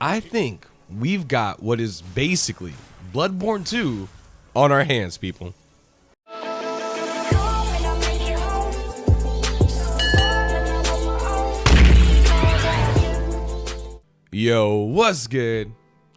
I think we've got what is basically Bloodborne 2 on our hands, people. Yo, what's good?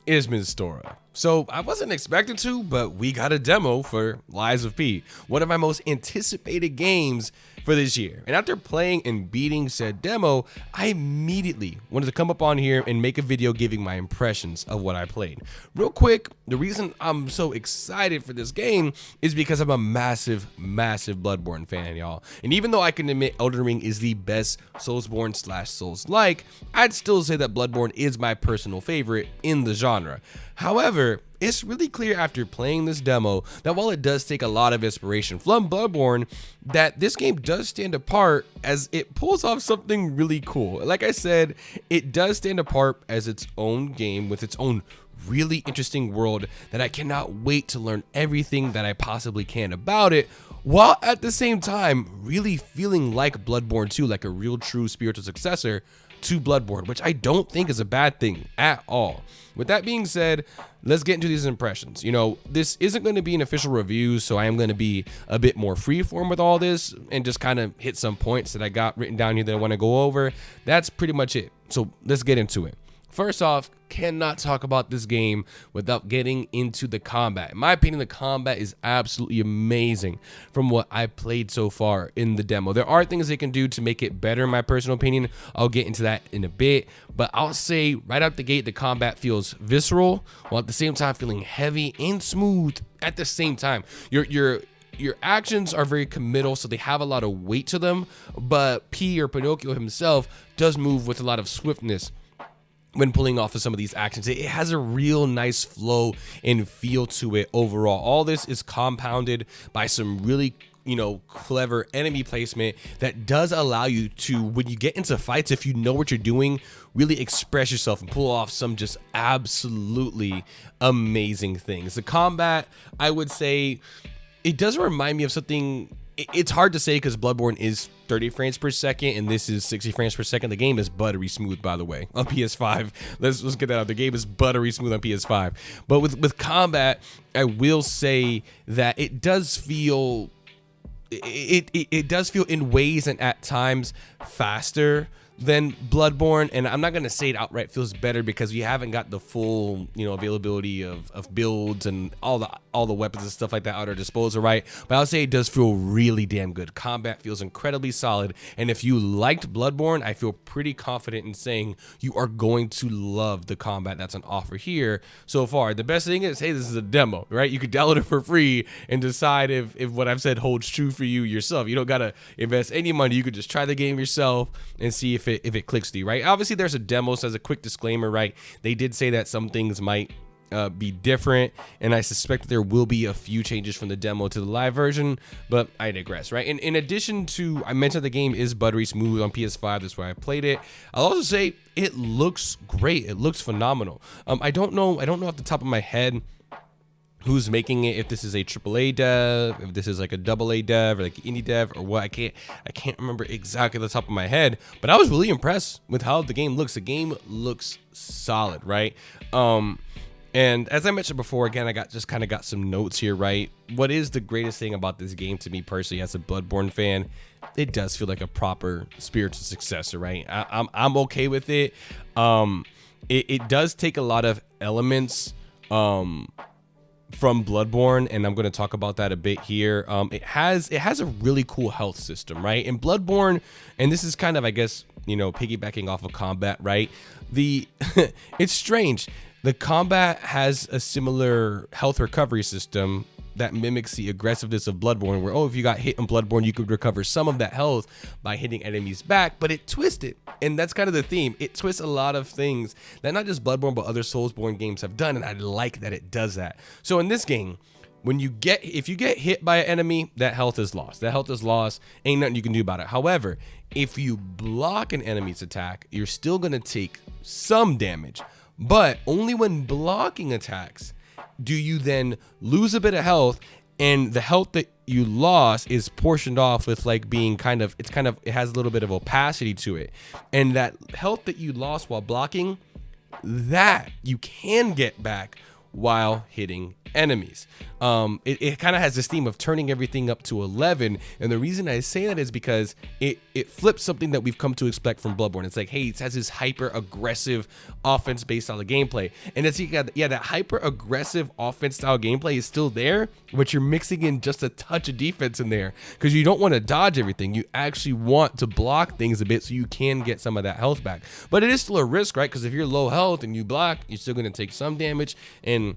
It's Ms. Stora. So I wasn't expecting to, but we got a demo for Lies of P, one of my most anticipated games for this year. And after playing and beating said demo, I immediately wanted to come up on here and make a video giving my impressions of what I played. Real quick, the reason I'm so excited for this game is because I'm a massive Bloodborne fan, y'all. And even though I can admit Elden Ring is the best Soulsborne / Souls-like, I'd still say that Bloodborne is my personal favorite in the genre. However, it's really clear after playing this demo that while it does take a lot of inspiration from Bloodborne, that this game does stand apart as it pulls off something really cool. Like I said, it does stand apart as its own game with its own really interesting world that I cannot wait to learn everything that I possibly can about it, while at the same time really feeling like Bloodborne 2, like a real true spiritual successor to Bloodborne, which I don't think is a bad thing at all. With that being said, let's get into these impressions. You know, this isn't going to be an official review, so I am going to be a bit more freeform with all this and just kind of hit some points that I got written down here that I want to go over. That's pretty much it. So let's get into it. First off, cannot talk about this game without getting into the combat. In my opinion, the combat is absolutely amazing from what I played so far in the demo. There are things they can do to make it better, in my personal opinion. I'll get into that in a bit, but I'll say right out the gate, the combat feels visceral while at the same time feeling heavy and smooth at the same time. Your actions are very committal, so they have a lot of weight to them, but P, or Pinocchio himself, does move with a lot of swiftness when pulling off of some of these actions. It has a real nice flow and feel to it overall. All this is compounded by some really, clever enemy placement that does allow you to, when you get into fights, if you know what you're doing, really express yourself and pull off some just absolutely amazing things. The combat, I would say, it does remind me of something. It's hard to say because Bloodborne is 30 frames per second and this is 60 frames per second. The game is buttery smooth, by the way, on PS5. Let's get that out. The game is buttery smooth on PS5. But with combat, I will say that it does feel it does feel in ways and at times faster than Bloodborne, and I'm not gonna say it outright feels better because you haven't got the full availability of builds and all the weapons and stuff like that at our disposal, right? But I'll say it does feel really damn good. Combat feels incredibly solid, and if you liked Bloodborne, I feel pretty confident in saying you are going to love the combat that's on offer here so far. The best thing is, hey, this is a demo, right? You could download it for free and decide if what I've said holds true for you yourself. You don't gotta invest any money. You could just try the game yourself and see if it clicks to you, right? Obviously there's a demo, so as a quick disclaimer, right, they did say that some things might be different, and I suspect that there will be a few changes from the demo to the live version, but I digress, right? And in addition to, I mentioned the game is buttery smooth on PS5, that's why I played it. I'll also say it looks great. It looks phenomenal. I don't know off the top of my head who's making it, if this is a AAA dev, if this is like a AA dev or like indie dev or what. I can't remember exactly the top of my head, but I was really impressed with how the game looks. The game looks solid, right? And as I mentioned before, again, I got some notes here, right? What is the greatest thing about this game to me personally as a Bloodborne fan? It does feel like a proper spiritual successor, right? I'm okay with it. It does take a lot of elements from Bloodborne, and I'm going to talk about that a bit here. It has a really cool health system, right? In Bloodborne, and this is kind of, I guess, piggybacking off of combat, right? It's strange. The combat has a similar health recovery system that mimics the aggressiveness of Bloodborne, where, if you got hit in Bloodborne, you could recover some of that health by hitting enemies back, but it twisted. And that's kind of the theme. It twists a lot of things that not just Bloodborne, but other Soulsborne games have done, and I like that it does that. So in this game, if you get hit by an enemy, that health is lost. That health is lost. Ain't nothing you can do about it. However, if you block an enemy's attack, you're still gonna take some damage, but only when blocking attacks do you then lose a bit of health, and the health that you lost is portioned off with like being it has a little bit of opacity to it, and that health that you lost while blocking that you can get back while hitting enemies. It kind of has this theme of turning everything up to 11, and the reason I say that is because it flips something that we've come to expect from Bloodborne. It's like, hey, it has this hyper aggressive offense based on the gameplay, and it's yeah, that hyper aggressive offense style gameplay is still there, but you're mixing in just a touch of defense in there because you don't want to dodge everything. You actually want to block things a bit so you can get some of that health back, but it is still a risk, right? Because if you're low health and you block, you're still going to take some damage and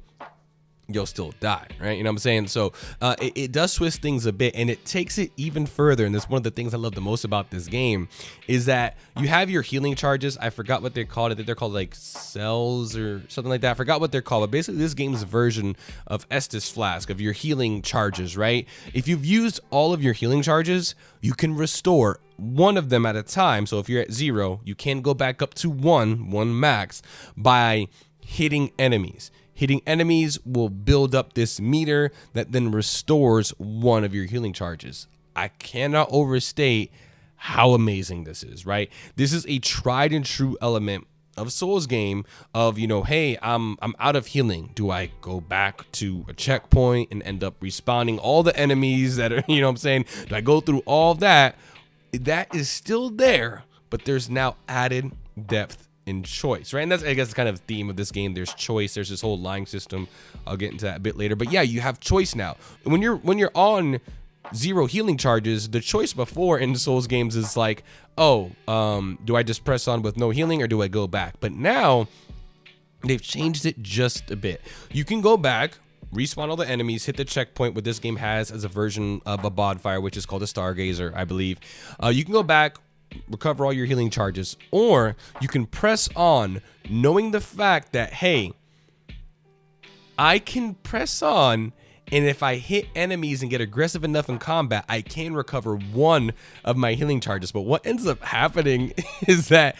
you'll still die, right? You know what I'm saying? So it does twist things a bit, and it takes it even further. And that's one of the things I love the most about this game is that you have your healing charges. I forgot what they're called. I think they're called like cells or something like that. I forgot what they're called, but basically this game's version of Estus Flask, of your healing charges, right? If you've used all of your healing charges, you can restore one of them at a time. So if you're at 0, you can go back up to one max by hitting enemies. Hitting enemies will build up this meter that then restores one of your healing charges. I cannot overstate how amazing this is, right? This is a tried and true element of Souls game of, you know, hey, I'm out of healing. Do I go back to a checkpoint and end up respawning all the enemies that are, you know what I'm saying? Do I go through all that? That is still there, but there's now added depth in choice, right? And that's, I guess, the kind of theme of this game. There's choice. There's this whole lying system. I'll get into that a bit later. But yeah, you have choice now. When you're on 0 healing charges, the choice before in Souls games is like, oh, do I just press on with no healing or do I go back? But now they've changed it just a bit. You can go back, respawn all the enemies, hit the checkpoint. What this game has as a version of a bonfire, which is called a Stargazer, I believe. You can go back, recover all your healing charges, or you can press on knowing the fact that, hey, I can press on, and if I hit enemies and get aggressive enough in combat, I can recover one of my healing charges. But what ends up happening is that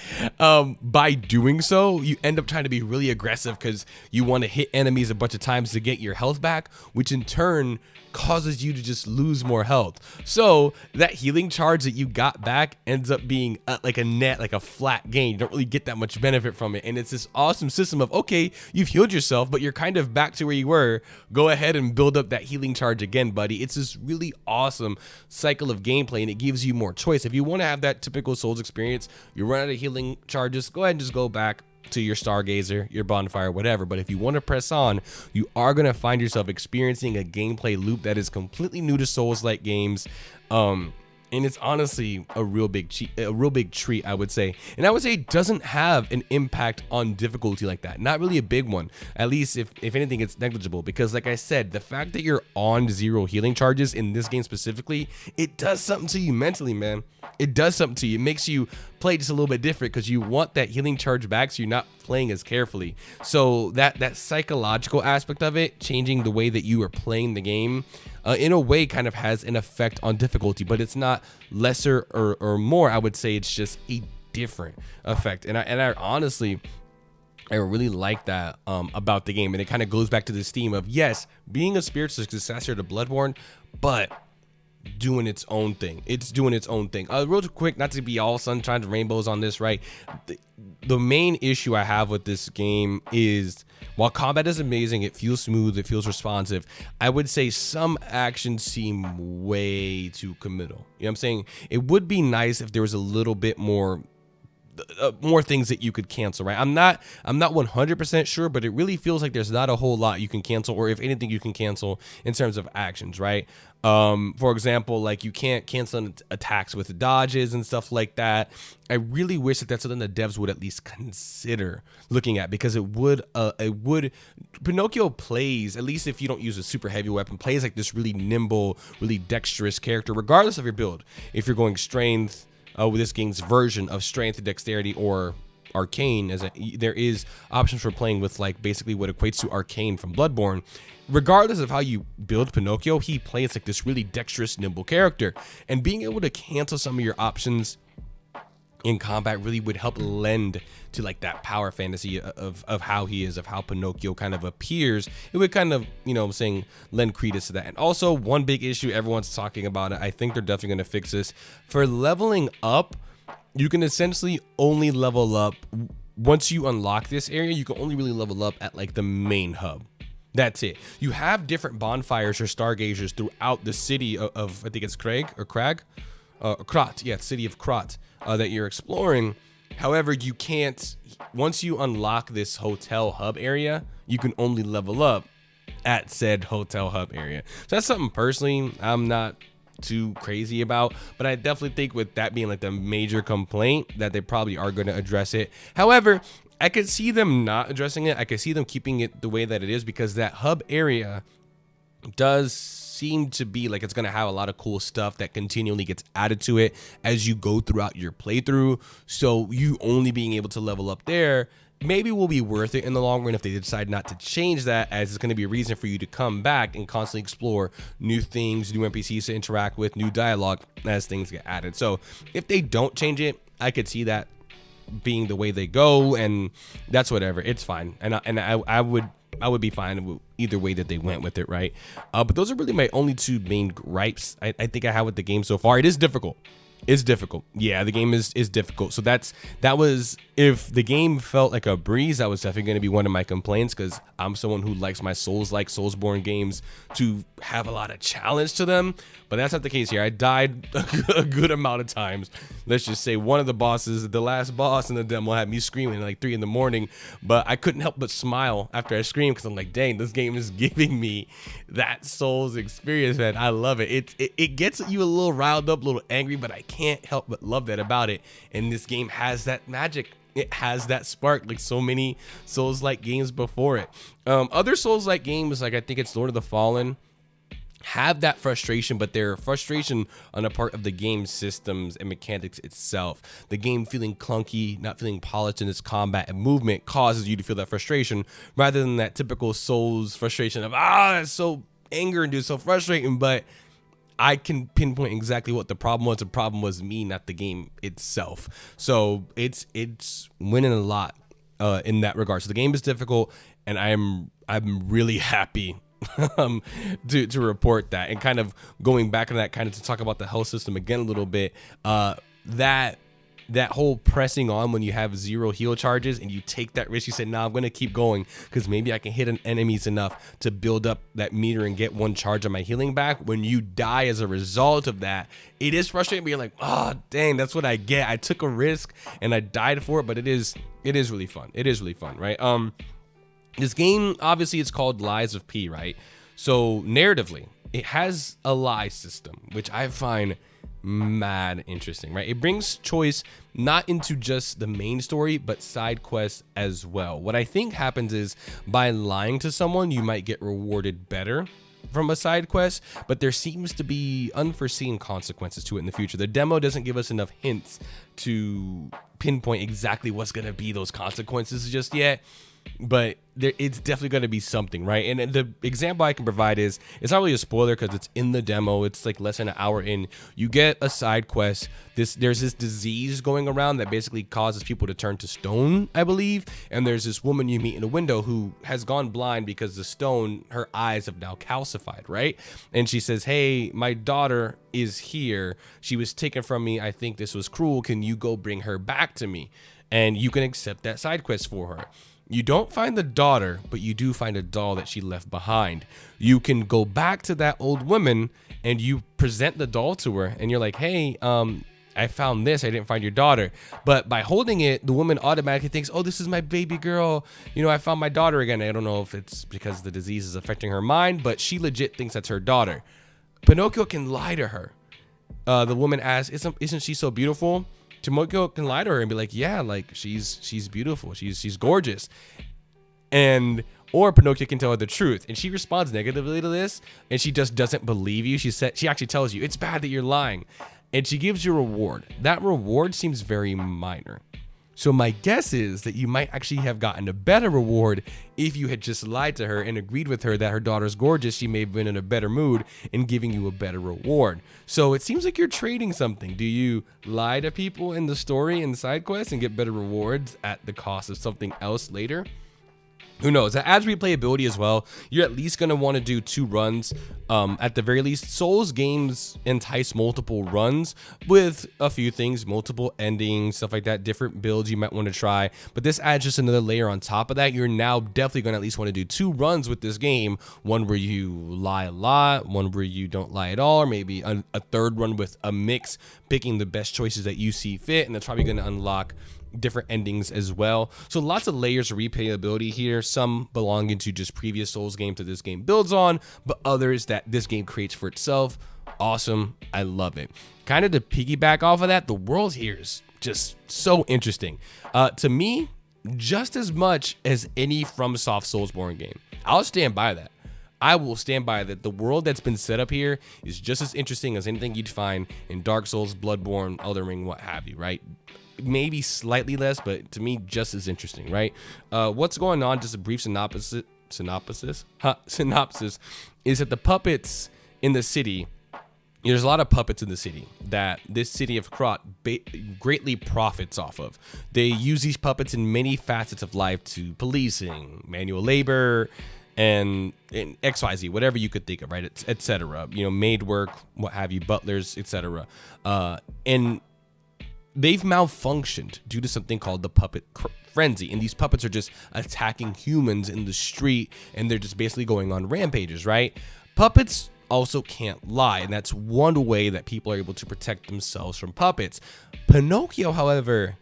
by doing so, you end up trying to be really aggressive because you want to hit enemies a bunch of times to get your health back, which in turn causes you to just lose more health. So that healing charge that you got back ends up being like a net, like a flat gain. You don't really get that much benefit from it. And it's this awesome system of, okay, you've healed yourself, but you're kind of back to where you were. Go ahead and build up that healing charge again, buddy. It's this really awesome cycle of gameplay, and it gives you more choice. If you want to have that typical Souls experience, you run out of healing charges, go ahead and just go back to your Stargazer, your bonfire, whatever. But if you want to press on, you are going to find yourself experiencing a gameplay loop that is completely new to Souls-like games. And it's honestly a real big treat, I would say. And I would say it doesn't have an impact on difficulty like that. Not really a big one. At least if anything, it's negligible. Because like I said, the fact that you're on 0 healing charges in this game specifically, it does something to you mentally, man. It does something to you. It makes you play just a little bit different because you want that healing charge back, so you're not playing as carefully. So that psychological aspect of it, changing the way that you are playing the game, in a way kind of has an effect on difficulty, but it's not lesser or more. I would say it's just a different effect. And I honestly, I really like that about the game. And it kind of goes back to this theme of, yes, being a spiritual successor to Bloodborne, but doing its own thing. It's doing its own thing. Real quick, not to be all sunshine and rainbows on this, right? The main issue I have with this game is, while combat is amazing, it feels smooth, it feels responsive, I would say some actions seem way too committal. You know what I'm saying? It would be nice if there was a little bit more things that you could cancel, right? I'm not 100% sure, but it really feels like there's not a whole lot you can cancel, or if anything you can cancel in terms of actions, right? For example, like you can't cancel attacks with dodges and stuff like that. I really wish that that's something the devs would at least consider looking at, because it would Pinocchio plays, at least if you don't use a super heavy weapon, plays like this really nimble, really dexterous character, regardless of your build. If you're going strength, with this game's version of strength, dexterity, or arcane, there is options for playing with like basically what equates to arcane from Bloodborne. Regardless of how you build Pinocchio, he plays like this really dexterous, nimble character, and being able to cancel some of your options in combat really would help lend to like that power fantasy of how he is, of how Pinocchio kind of appears. It would kind of, you know what I'm saying, lend credence to that. And also, one big issue everyone's talking about, I think they're definitely going to fix this. For leveling up, you can essentially only level up once you unlock this area, you can only really level up at like the main hub. That's it. You have different bonfires or stargazers throughout the city of I think it's Krat. Yeah, city of Krat that you're exploring. However, you can't, once you unlock this hotel hub area, you can only level up at said hotel hub area. So that's something personally I'm not too crazy about, but I definitely think with that being like the major complaint that they probably are going to address it. However, I could see them not addressing it. I could see them keeping it the way that it is, because that hub area does seem to be like it's going to have a lot of cool stuff that continually gets added to it as you go throughout your playthrough. So you only being able to level up there maybe will be worth it in the long run if they decide not to change that, as it's going to be a reason for you to come back and constantly explore new things, new NPCs to interact with, new dialogue as things get added. So if they don't change it, I could see that being the way they go, and that's whatever. It's fine, and I would be fine with either way that they went with it, right? But those are really my only two main gripes I think I have with the game so far. It is difficult. It's difficult. Yeah, the game is difficult. So that was, if the game felt like a breeze, that was definitely going to be one of my complaints, because I'm someone who likes my Soulsborne games to have a lot of challenge to them. But that's not the case here. I died a good amount of times. Let's just say one of the bosses, the last boss in the demo, had me screaming at like 3 a.m, but I couldn't help but smile after I screamed, because I'm like, dang, this game is giving me that Souls experience, man. I love it. It gets you a little riled up, a little angry, but I can't help but love that about it. And this game has that magic. It has that spark, like so many Souls-like games before it. Other Souls-like games, like I think it's Lord of the Fallen, have that frustration, but their frustration on a part of the game systems and mechanics itself. The game feeling clunky, not feeling polished in its combat and movement causes you to feel that frustration, rather than that typical Souls frustration of, it's so anger, dude, so frustrating, but I can pinpoint exactly what the problem was. The problem was me, not the game itself. So it's winning a lot in that regard. So the game is difficult, and I'm really happy to report that. And kind of going back on that, kind of to talk about the health system again a little bit, that whole pressing on when you have 0 heal charges and you take that risk. You said, nah, I'm gonna keep going because maybe I can hit an enemies enough to build up that meter and get 1 charge on my healing back. When you die as a result of that, it is frustrating, but you're like, oh dang, that's what I get. I took a risk and I died for it, but it is really fun. It is really fun, right? This game, obviously, it's called Lies of P, right? So narratively, it has a lie system, which I find mad interesting, right? It brings choice not into just the main story, but side quests as well. What I think happens is, by lying to someone, you might get rewarded better from a side quest, but there seems to be unforeseen consequences to it in the future. The demo doesn't give us enough hints to pinpoint exactly what's going to be those consequences just yet, but it's definitely going to be something, right? And the example I can provide is, it's not really a spoiler because it's in the demo. It's like less than an hour in. You get a side quest. There's this disease going around that basically causes people to turn to stone, I believe. And there's this woman you meet in a window who has gone blind because the stone, her eyes have now calcified, right? And she says, hey, my daughter is here. She was taken from me. I think this was cruel. Can you go bring her back to me? And you can accept that side quest for her. You don't find the daughter, but you do find a doll that she left behind. You can go back to that old woman and you present the doll to her and you're like, hey, I found this. I didn't find your daughter. But by holding it, the woman automatically thinks, oh, this is my baby girl. You know, I found my daughter again. I don't know if it's because the disease is affecting her mind, but she legit thinks that's her daughter. Pinocchio can lie to her. The woman asks, isn't she so beautiful? Pinocchio can lie to her and be like, yeah, like she's beautiful, she's gorgeous, or Pinocchio can tell her the truth, and she responds negatively to this, and she just doesn't believe you. She actually tells you it's bad that you're lying, and she gives you a reward. That reward seems very minor. So my guess is that you might actually have gotten a better reward if you had just lied to her and agreed with her that her daughter's gorgeous. She may have been in a better mood in giving you a better reward. So it seems like you're trading something. Do you lie to people in the story and side quests and get better rewards at the cost of something else later? who knows? That adds replayability as well. You're at least going to want to do 2 runs. At the very least, Souls games entice multiple runs with a few things, multiple endings, stuff like that, different builds you might want to try. But this adds just another layer on top of that. You're now definitely going to at least want to do 2 runs with this game. One where you lie a lot, one where you don't lie at all, or maybe a 3rd run with a mix, picking the best choices that you see fit. And that's probably going to unlock different endings as well. So lots of layers of replayability here, some belonging to just previous Souls games that this game builds on, but others that this game creates for itself. Awesome. I love it. Kind of to piggyback off of that, the world here is just so interesting. To me, just as much as any FromSoft Soulsborne game. I'll stand by that. I will stand by that. The world that's been set up here is just as interesting as anything you'd find in Dark Souls, Bloodborne, Elden Ring, what have you, right? Maybe slightly less, but to me, just as interesting, right? What's going on, just a brief synopsis is that the puppets in the city, there's a lot of puppets in the city that this city of Krot greatly profits off of. They use these puppets in many facets of life to policing, manual labor, and XYZ, whatever you could think of, right? Etc. You know, maid work, what have you, butlers, etc. And they've malfunctioned due to something called the puppet frenzy. And these puppets are just attacking humans in the street, and they're just basically going on rampages, right? Puppets also can't lie, and that's one way that people are able to protect themselves from puppets. Pinocchio, however,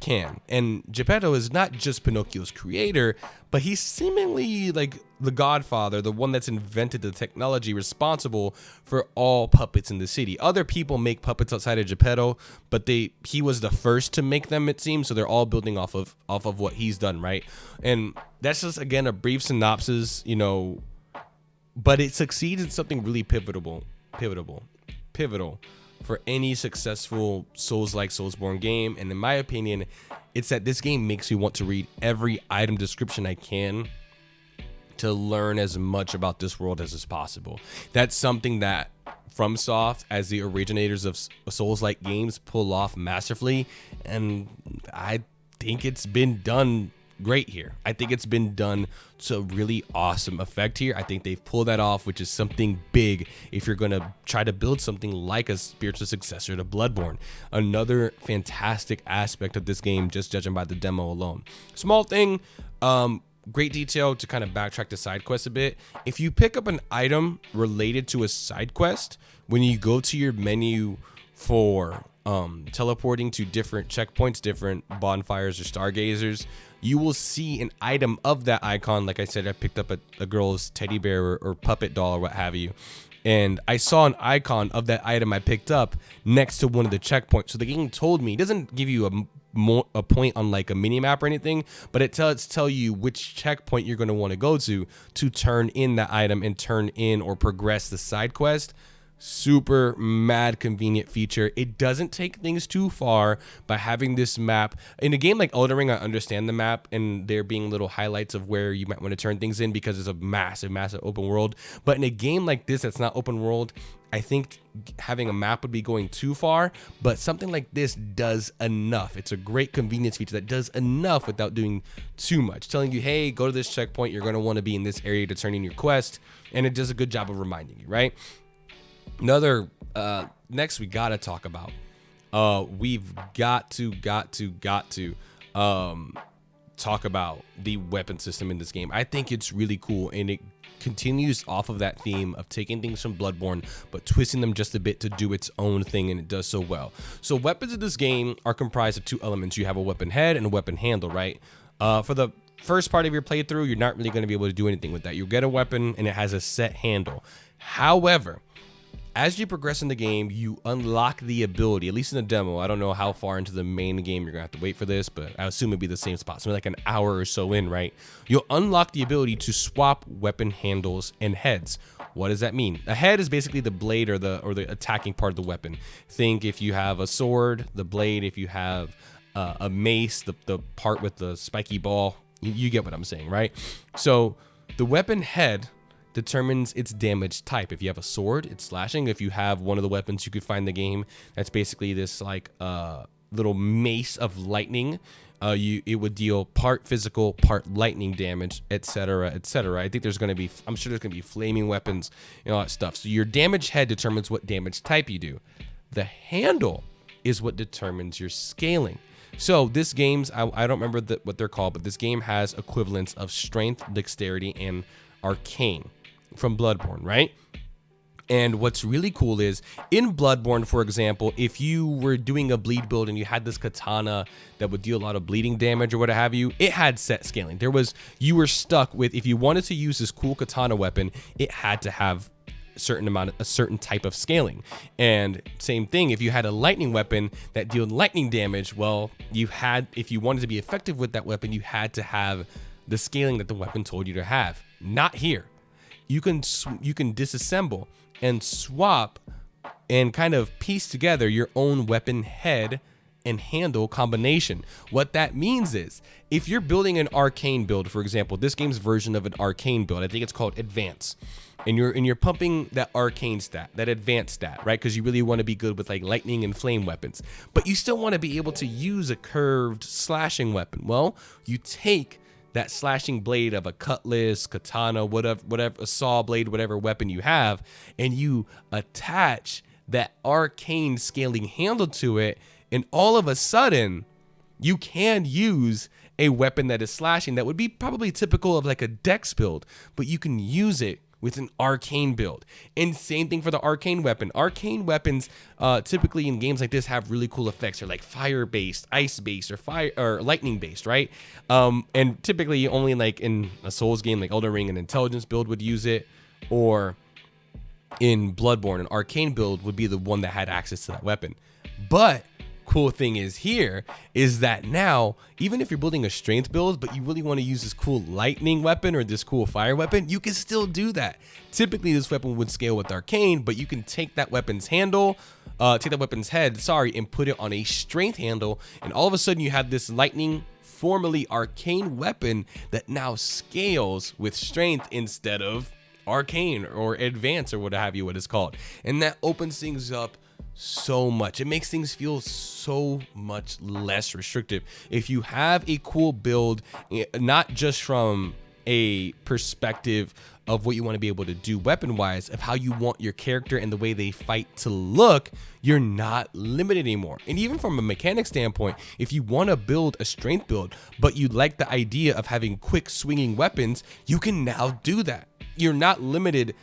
can. And Geppetto is not just Pinocchio's creator, but he's seemingly like the godfather, the one that's invented the technology responsible for all puppets in the city. Other people make puppets outside of Geppetto, but he was the first to make them, it seems, so they're all building off of what he's done, right? And that's just, again, a brief synopsis, you know, but it succeeds in something really pivotal for any successful Souls-like Soulsborne game. And in my opinion, it's that this game makes me want to read every item description I can to learn as much about this world as is possible. That's something that FromSoft, as the originators of Souls-like games, pull off masterfully, and I think it's been done great here. I think it's been done to really awesome effect here. I think they've pulled that off, which is something big if you're going to try to build something like a spiritual successor to Bloodborne. Another fantastic aspect of this game, just judging by the demo alone. Small thing, great detail to kind of backtrack the side quest a bit. If you pick up an item related to a side quest, when you go to your menu for teleporting to different checkpoints, different bonfires or stargazers, you will see an item of that icon. Like I said, I picked up a girl's teddy bear or puppet doll or what have you, and I saw an icon of that item I picked up next to one of the checkpoints. So the game told me, it doesn't give you a point on like a mini map or anything, but it tell you which checkpoint you're going to want to go to turn in that item and turn in or progress the side quest. Super mad convenient feature. It doesn't take things too far by having this map. In a game like Elden Ring, I understand the map and there being little highlights of where you might want to turn things in because it's a massive open world. But in a game like this that's not open world, I think having a map would be going too far, but something like this does enough. It's a great convenience feature that does enough without doing too much. Telling you, hey, go to this checkpoint, you're going to want to be in this area to turn in your quest, and it does a good job of reminding you, right? Another, next we gotta talk about, we've got to talk about the weapon system in this game. I think it's really cool, and it continues off of that theme of taking things from Bloodborne, but twisting them just a bit to do its own thing, and it does so well. So weapons in this game are comprised of 2 elements. You have a weapon head and a weapon handle, right? For the first part of your playthrough, you're not really going to be able to do anything with that. You get a weapon, and it has a set handle. However, as you progress in the game, you unlock the ability, at least in the demo. I don't know how far into the main game you're gonna have to wait for this, but I assume it'd be the same spot, so like an hour or so in, right? You'll unlock the ability to swap weapon handles and heads. What does that mean? A head is basically the blade or the attacking part of the weapon. Think if you have a sword, the blade. If you have a mace, the part with the spiky ball. You get what I'm saying, right? So the weapon head determines its damage type. If you have a sword, it's slashing. If you have one of the weapons you could find in the game, that's basically this like little mace of lightning. It would deal part physical, part lightning damage, etc., etc. I think there's going to be, I'm sure there's going to be flaming weapons and all that stuff. So your damage head determines what damage type you do. The handle is what determines your scaling. So this game's, I don't remember what they're called, but this game has equivalents of strength, dexterity, and arcane from Bloodborne, right? And what's really cool is in Bloodborne, for example, if you were doing a bleed build and you had this katana that would deal a lot of bleeding damage or what have you, it had set scaling. You were stuck with, if you wanted to use this cool katana weapon, it had to have a certain type of scaling. And same thing, if you had a lightning weapon that dealt lightning damage, well, if you wanted to be effective with that weapon, you had to have the scaling that the weapon told you to have. Not here. You can disassemble and swap and kind of piece together your own weapon head and handle combination. What that means is, if you're building an arcane build, for example, this game's version of an arcane build, I think it's called Advance, and you're pumping that arcane stat, that advanced stat, right? Because you really want to be good with like lightning and flame weapons, but you still want to be able to use a curved slashing weapon. Well, you take that slashing blade of a cutlass, katana, whatever, a saw blade, whatever weapon you have, and you attach that arcane scaling handle to it, and all of a sudden, you can use a weapon that is slashing that would be probably typical of like a dex build, but you can use it with an arcane build. And same thing for the arcane weapon. Arcane weapons typically in games like this have really cool effects. They're like fire based, ice based, or fire or lightning based, right? And typically only like in a Souls game like Elden Ring, an intelligence build would use it, or in Bloodborne, an arcane build would be the one that had access to that weapon. But cool thing is that now, even if you're building a strength build, but you really want to use this cool lightning weapon or this cool fire weapon, you can still do that. Typically, this weapon would scale with arcane, but you can take that weapon's handle, take that weapon's head, and put it on a strength handle, and all of a sudden you have this lightning, formerly arcane weapon that now scales with strength instead of arcane or advance or what have you, what it's called. And that opens things up so much. It makes things feel so much less restrictive. If you have a cool build, not just from a perspective of what you want to be able to do weapon wise, of how you want your character and the way they fight to look, you're not limited anymore. And even from a mechanic standpoint, if you want to build a strength build, but you like the idea of having quick swinging weapons, you can now do that. You're not limited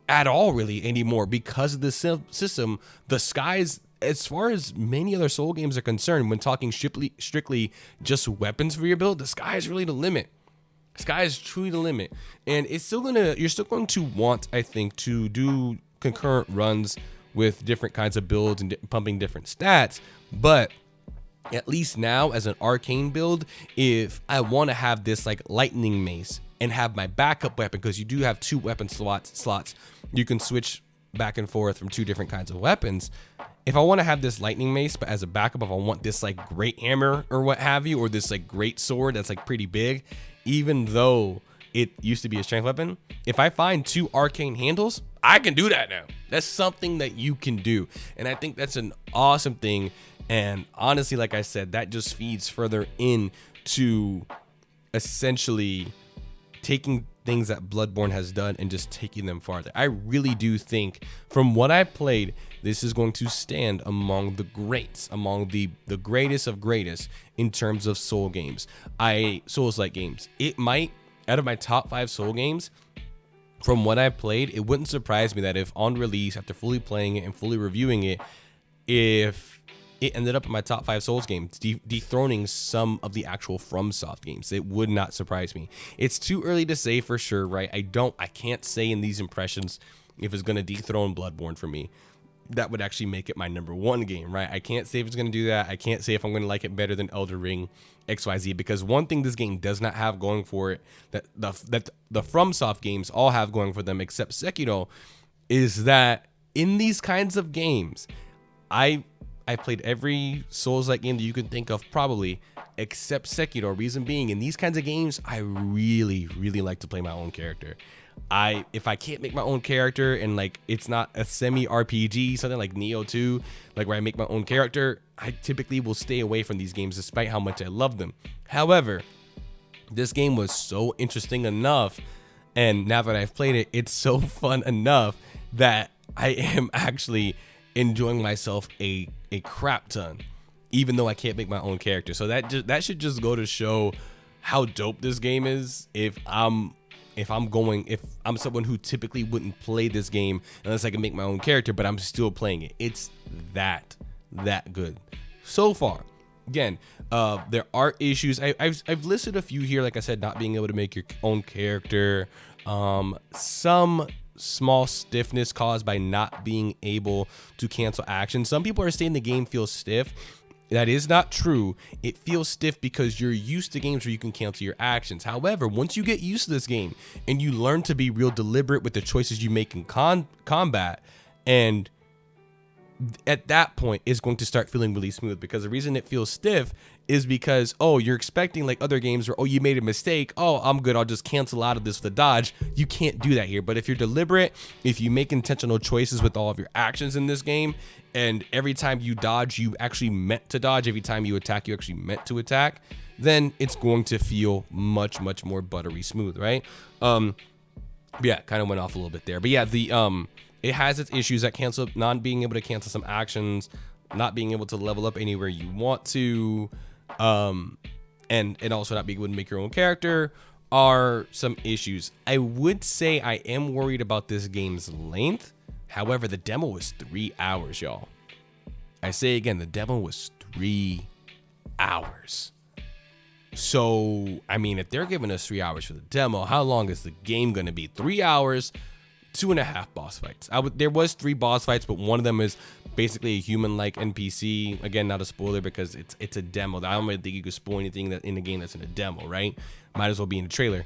at all really anymore because of the system. The skies, as far as many other Soul games are concerned, when talking strictly just weapons for your build, the sky is really the limit. Sky is truly the limit. And you're still going to want, I think, to do concurrent runs with different kinds of builds and pumping different stats. But at least now, as an arcane build, if I want to have this like lightning mace and have my backup weapon, because you do have 2 weapon slots, you can switch back and forth from 2 different kinds of weapons. If I want to have this lightning mace, but as a backup, if I want this like great hammer or what have you, or this like great sword that's like pretty big, even though it used to be a strength weapon, if I find 2 arcane handles, I can do that now. That's something that you can do. And I think that's an awesome thing. And honestly, like I said, that just feeds further into essentially taking things that Bloodborne has done and just taking them farther. I really do think, from what I played, this is going to stand among the greats, among the greatest of greatest in terms of Soul games. Souls-like games. It might, out of my top 5 Soul games, from what I played, it wouldn't surprise me that if on release, after fully playing it and fully reviewing it, if it ended up in my top 5 Souls games, dethroning some of the actual FromSoft games. It would not surprise me. It's too early to say for sure, right? I can't say in these impressions if it's going to dethrone Bloodborne for me. That would actually make it my number 1 game, right? I can't say if it's going to do that. I can't say if I'm going to like it better than Elden Ring XYZ, because one thing this game does not have going for it, that the FromSoft games all have going for them except Sekiro, is that in these kinds of games, I've played every Souls-like game that you can think of, probably, except Sekiro. Reason being, in these kinds of games, I really, really like to play my own character. If I can't make my own character and like it's not a semi RPG, something like Neo 2, like where I make my own character, I typically will stay away from these games despite how much I love them. However, this game was so interesting enough, and now that I've played it, it's so fun enough that I am actually enjoying myself a crap ton, even though I can't make my own character. So that should just go to show how dope this game is. If I'm someone who typically wouldn't play this game unless I can make my own character, but I'm still playing it. It's that good so far. Again, there are issues. I've listed a few here. Like I said, not being able to make your own character, some small stiffness caused by not being able to cancel action. Some people are saying the game feels stiff. That is not true. It feels stiff because you're used to games where you can cancel your actions. However, once you get used to this game and you learn to be real deliberate with the choices you make in combat, and at that point it's going to start feeling really smooth, because the reason it feels stiff is because, oh, you're expecting like other games where, oh, you made a mistake, oh, I'm good, I'll just cancel out of this with a dodge. You can't do that here. But if you're deliberate, if you make intentional choices with all of your actions in this game, and every time you dodge, you actually meant to dodge, every time you attack, you actually meant to attack, then it's going to feel much more buttery smooth, right? Yeah, kind of went off a little bit there, but yeah, it has its issues that cancel, not being able to cancel some actions, not being able to level up anywhere you want to, and also not being able to make your own character are some issues. I would say I am worried about this game's length. However, the demo was 3 hours, y'all. I say again, the demo was 3 hours. So, I mean, if they're giving us 3 hours for the demo, how long is the game going to be? 3 hours, 2.5 boss fights. There was 3 boss fights, but one of them is basically a human-like NPC. Again, not a spoiler because it's a demo. I don't really think you could spoil anything that in the game that's in a demo, right? Might as well be in the trailer.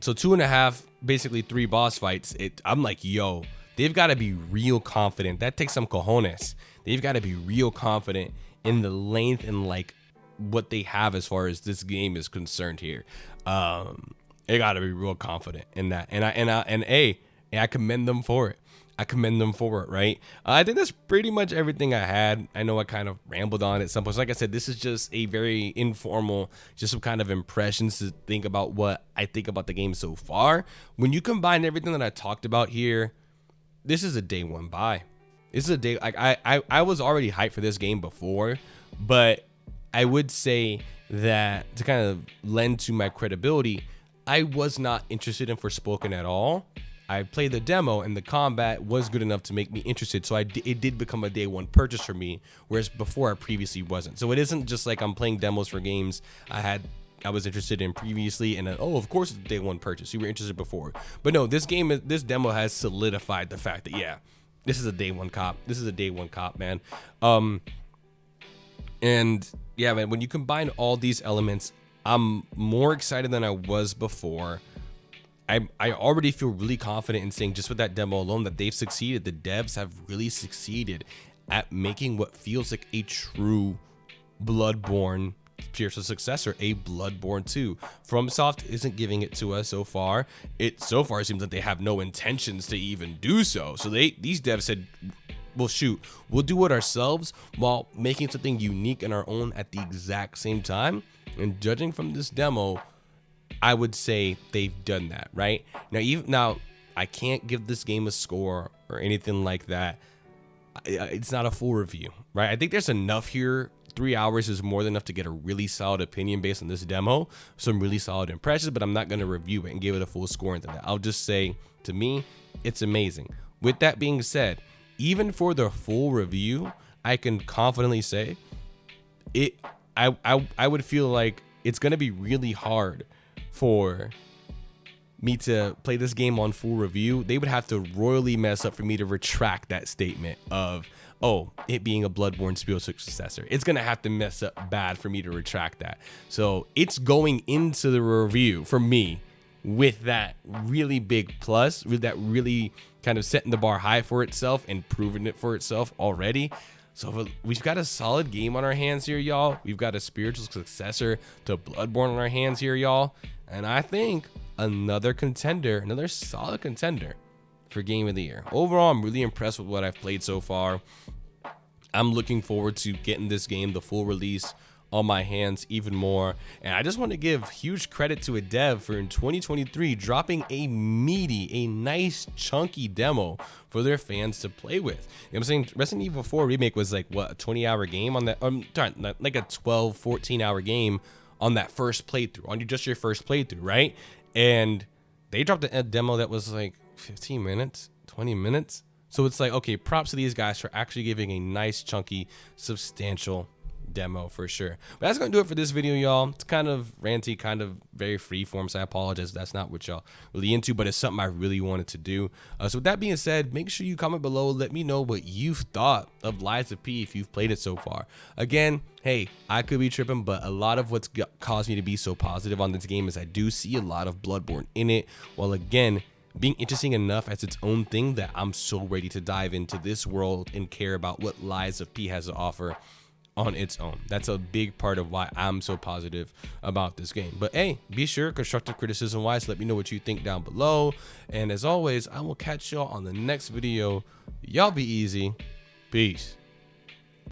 So 2.5, basically 3 boss fights. I'm like, yo, they've got to be real confident. That takes some cojones. They've got to be real confident in the length and like what they have as far as this game is concerned here. They got to be real confident in that. And I commend them for it. I commend them for it, right? I think that's pretty much everything I had. I know I kind of rambled on at some point. So like I said, this is just a very informal, just some kind of impressions to think about what I think about the game so far. When you combine everything that I talked about here, this is a day one buy. This is a day, like I was already hyped for this game before, but I would say that to kind of lend to my credibility, I was not interested in Forspoken at all. I played the demo and the combat was good enough to make me interested. So it did become a day one purchase for me, whereas before I previously wasn't. So it isn't just like I'm playing demos for games I was interested in previously, and then, oh, of course it's a day one purchase. You were interested before. But no, this demo has solidified the fact that, yeah, this is a day one cop. This is a day one cop, man. And yeah, man, when you combine all these elements, I'm more excited than I was before. I already feel really confident in saying, just with that demo alone, that they've succeeded. The devs have really succeeded at making what feels like a true Bloodborne spiritual successor, a Bloodborne 2. FromSoft isn't giving it to us so far. So far seems like they have no intentions to even do so. So these devs said, well, shoot, we'll do it ourselves while making something unique and our own at the exact same time. And judging from this demo, I would say they've done that, right? Now, I can't give this game a score or anything like that. It's not a full review, right? I think there's enough here. 3 hours is more than enough to get a really solid opinion based on this demo, some really solid impressions, but I'm not going to review it and give it a full score into that. I'll just say, to me, it's amazing. With that being said, even for the full review, I can confidently say I would feel like it's going to be really hard for me to play this game on full review. They would have to royally mess up for me to retract that statement of, oh, it being a Bloodborne spiritual successor. It's gonna have to mess up bad for me to retract that. So it's going into the review for me. with that really big plus, with that really kind of setting the bar high for itself and proving it for itself already. So we've got a solid game on our hands here, y'all. We've got a spiritual successor to Bloodborne on our hands here, y'all. And I think another contender, another solid contender for Game of the Year. Overall, I'm really impressed with what I've played so far. I'm looking forward to getting this game, the full release, on my hands even more. And I just want to give huge credit to a dev for in 2023 dropping a meaty, a nice chunky demo for their fans to play with. You know what I'm saying? Resident Evil 4 Remake was like, what, a 20-hour game on that, like a 12, 14-hour game on that first playthrough, on just your first playthrough, right? And they dropped a demo that was like 15 minutes, 20 minutes. So it's like, okay, props to these guys for actually giving a nice, chunky, substantial demo for sure. But that's gonna do it for this video, y'all. It's kind of ranty, kind of very free form, so I apologize if that's not what y'all really into, but it's something I really wanted to do. So with that being said, make sure you comment below, let me know what you've thought of Lies of P if you've played it so far. Again, hey, I could be tripping, but a lot of what's caused me to be so positive on this game is I do see a lot of Bloodborne in it, while again being interesting enough as its own thing that I'm so ready to dive into this world and care about what Lies of P has to offer on its own. That's a big part of why I'm so positive about this game. But hey, be sure, constructive criticism wise, let me know what you think down below. And as always, I will catch y'all on the next video. Y'all be easy. Peace.